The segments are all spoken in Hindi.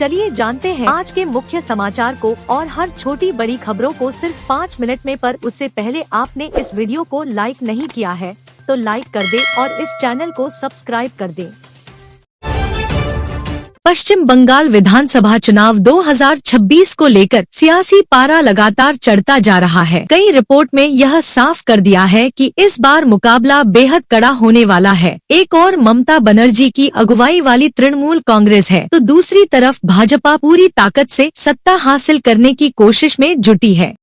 चलिए जानते हैं आज के मुख्य समाचार को और हर छोटी बड़ी खबरों को सिर्फ 5 मिनट में। पर उससे पहले आपने इस वीडियो को लाइक नहीं किया है तो लाइक कर दे और इस चैनल को सब्सक्राइब कर दे। पश्चिम बंगाल विधानसभा चुनाव 2026 को लेकर सियासी पारा लगातार चढ़ता जा रहा है। कई रिपोर्ट में यह साफ कर दिया है कि इस बार मुकाबला बेहद कड़ा होने वाला है। एक और ममता बनर्जी की अगुवाई वाली तृणमूल कांग्रेस है तो दूसरी तरफ भाजपा पूरी ताकत से सत्ता हासिल करने की कोशिश में जुटी है।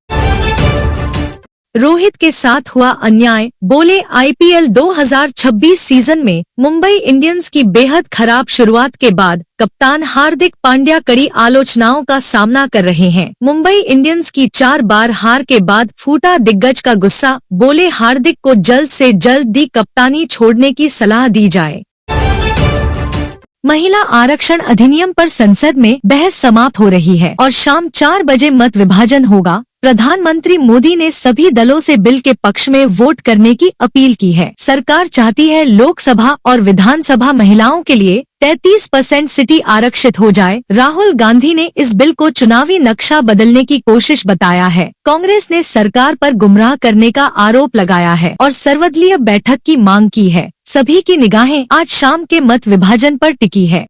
रोहित के साथ हुआ अन्याय, बोले आईपीएल 2026 सीजन में मुंबई इंडियंस की बेहद खराब शुरुआत के बाद कप्तान हार्दिक पांड्या कड़ी आलोचनाओं का सामना कर रहे हैं। मुंबई इंडियंस की 4 बार हार के बाद फूटा दिग्गज का गुस्सा, बोले हार्दिक को जल्द से जल्द दी कप्तानी छोड़ने की सलाह दी जाए। महिला आरक्षण अधिनियम पर संसद में बहस समाप्त हो रही है और शाम 4 बजे मत विभाजन होगा। प्रधानमंत्री मोदी ने सभी दलों से बिल के पक्ष में वोट करने की अपील की है। सरकार चाहती है लोकसभा और विधानसभा महिलाओं के लिए 33% सीटें आरक्षित हो जाए। राहुल गांधी ने इस बिल को चुनावी नक्शा बदलने की कोशिश बताया है। कांग्रेस ने सरकार पर गुमराह करने का आरोप लगाया है और सर्वदलीय बैठक की मांग की है। सभी की निगाहें आज शाम के मत विभाजन पर टिकी है।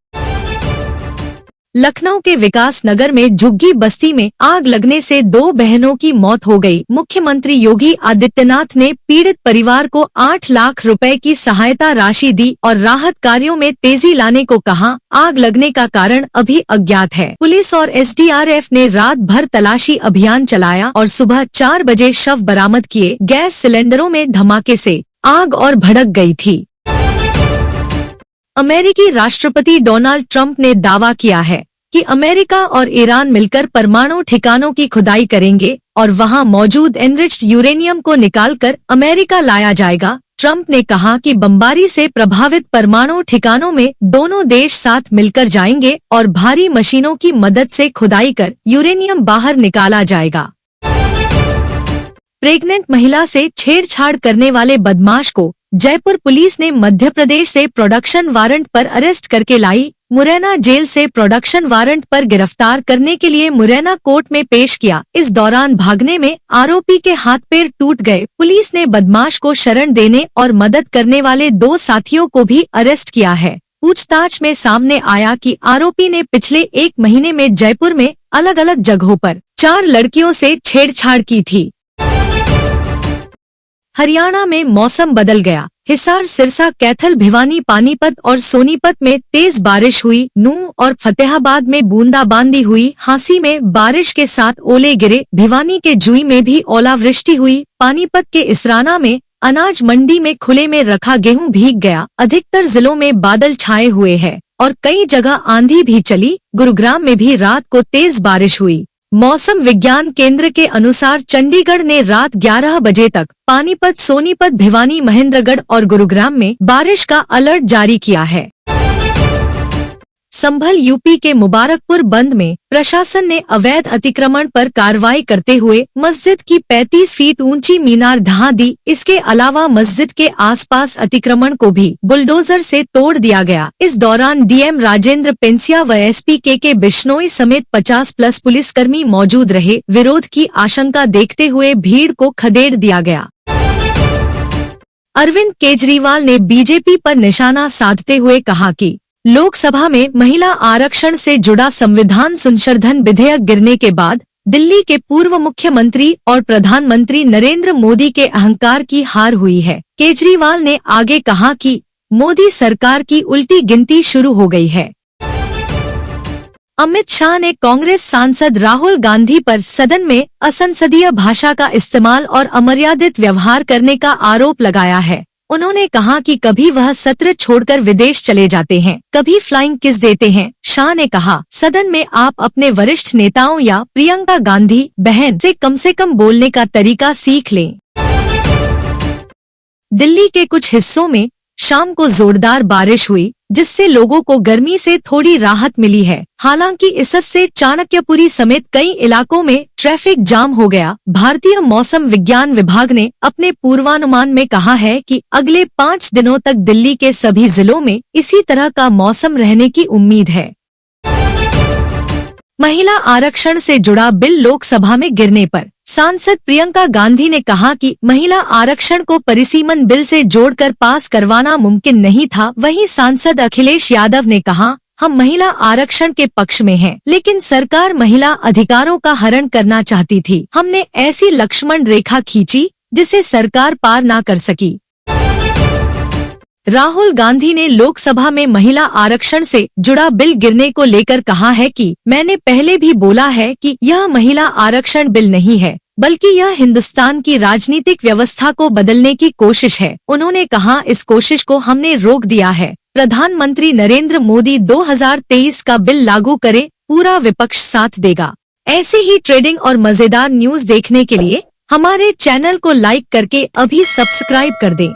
लखनऊ के विकास नगर में झुग्गी बस्ती में आग लगने से 2 बहनों की मौत हो गई। मुख्यमंत्री योगी आदित्यनाथ ने पीड़ित परिवार को 8 लाख रुपए की सहायता राशि दी और राहत कार्यों में तेजी लाने को कहा। आग लगने का कारण अभी अज्ञात है। पुलिस और एसडीआरएफ ने रात भर तलाशी अभियान चलाया और सुबह 4 बजे शव बरामद किए। गैस सिलेंडरों में धमाके से आग और भड़क गई थी। अमेरिकी राष्ट्रपति डोनाल्ड ट्रंप ने दावा किया है कि अमेरिका और ईरान मिलकर परमाणु ठिकानों की खुदाई करेंगे और वहां मौजूद एनरिच्ड यूरेनियम को निकालकर अमेरिका लाया जाएगा। ट्रंप ने कहा कि बमबारी से प्रभावित परमाणु ठिकानों में दोनों देश साथ मिलकर जाएंगे और भारी मशीनों की मदद से खुदाई कर यूरेनियम बाहर निकाला जाएगा। प्रेग्नेंट महिला से छेड़छाड़ करने वाले बदमाश को जयपुर पुलिस ने मध्य प्रदेश से प्रोडक्शन वारंट पर अरेस्ट करके लाई। मुरैना जेल से प्रोडक्शन वारंट पर गिरफ्तार करने के लिए मुरैना कोर्ट में पेश किया। इस दौरान भागने में आरोपी के हाथ पैर टूट गए। पुलिस ने बदमाश को शरण देने और मदद करने वाले 2 साथियों को भी अरेस्ट किया है। पूछताछ में सामने आया कि आरोपी ने पिछले 1 महीने में जयपुर में अलग अलग जगहों पर 4 लड़कियों से छेड़छाड़ की थी। हरियाणा में मौसम बदल गया। हिसार, सिरसा, कैथल, भिवानी, पानीपत और सोनीपत में तेज बारिश हुई। नूंह और फतेहाबाद में बूंदाबांदी हुई। हांसी में बारिश के साथ ओले गिरे। भिवानी के जुई में भी ओलावृष्टि हुई। पानीपत के इसराना में अनाज मंडी में खुले में रखा गेहूं भीग गया। अधिकतर जिलों में बादल छाए हुए हैं और कई जगह आंधी भी चली। गुरुग्राम में भी रात को तेज बारिश हुई। मौसम विज्ञान केंद्र के अनुसार चंडीगढ़ ने रात 11 बजे तक पानीपत, सोनीपत, भिवानी, महेंद्रगढ़ और गुरुग्राम में बारिश का अलर्ट जारी किया है। संभल यूपी के मुबारकपुर बंद में प्रशासन ने अवैध अतिक्रमण पर कार्रवाई करते हुए मस्जिद की 35 फीट ऊंची मीनार ढहा दी। इसके अलावा मस्जिद के आसपास अतिक्रमण को भी बुलडोजर से तोड़ दिया गया। इस दौरान डीएम राजेंद्र पेंसिया व एसपी के बिश्नोई समेत 50+ पुलिसकर्मी मौजूद रहे। विरोध की आशंका देखते हुए भीड़ को खदेड़ दिया गया। अरविंद केजरीवाल ने बीजेपी पर निशाना साधते हुए कहा कि लोकसभा में महिला आरक्षण से जुड़ा संविधान संशोधन विधेयक गिरने के बाद दिल्ली के पूर्व मुख्यमंत्री और प्रधानमंत्री नरेंद्र मोदी के अहंकार की हार हुई है। केजरीवाल ने आगे कहा कि मोदी सरकार की उल्टी गिनती शुरू हो गई है। अमित शाह ने कांग्रेस सांसद राहुल गांधी पर सदन में असंसदीय भाषा का इस्तेमाल और अमर्यादित व्यवहार करने का आरोप लगाया है। उन्होंने कहा कि कभी वह सत्र छोड़कर विदेश चले जाते हैं, कभी फ्लाइंग किस देते हैं। शाह ने कहा, सदन में आप अपने वरिष्ठ नेताओं या प्रियंका गांधी बहन से कम बोलने का तरीका सीख लें। दिल्ली के कुछ हिस्सों में शाम को जोरदार बारिश हुई, जिससे लोगों को गर्मी से थोड़ी राहत मिली है। हालांकि इससे चाणक्यपुरी समेत कई इलाकों में ट्रैफिक जाम हो गया। भारतीय मौसम विज्ञान विभाग ने अपने पूर्वानुमान में कहा है कि अगले 5 दिनों तक दिल्ली के सभी जिलों में इसी तरह का मौसम रहने की उम्मीद है। महिला आरक्षण से जुड़ा बिल लोकसभा में गिरने पर सांसद प्रियंका गांधी ने कहा कि महिला आरक्षण को परिसीमन बिल से जोड़कर पास करवाना मुमकिन नहीं था। वहीं सांसद अखिलेश यादव ने कहा, हम महिला आरक्षण के पक्ष में हैं, लेकिन सरकार महिला अधिकारों का हरण करना चाहती थी। हमने ऐसी लक्ष्मण रेखा खींची जिसे सरकार पार ना कर सकी। राहुल गांधी ने लोकसभा में महिला आरक्षण से जुड़ा बिल गिरने को लेकर कहा है कि मैंने पहले भी बोला है कि यह महिला आरक्षण बिल नहीं है, बल्कि यह हिंदुस्तान की राजनीतिक व्यवस्था को बदलने की कोशिश है। उन्होंने कहा, इस कोशिश को हमने रोक दिया है। प्रधानमंत्री नरेंद्र मोदी 2023 का बिल लागू करे, पूरा विपक्ष साथ देगा। ऐसे ही ट्रेडिंग और मजेदार न्यूज देखने के लिए हमारे चैनल को लाइक करके अभी सब्सक्राइब कर दें।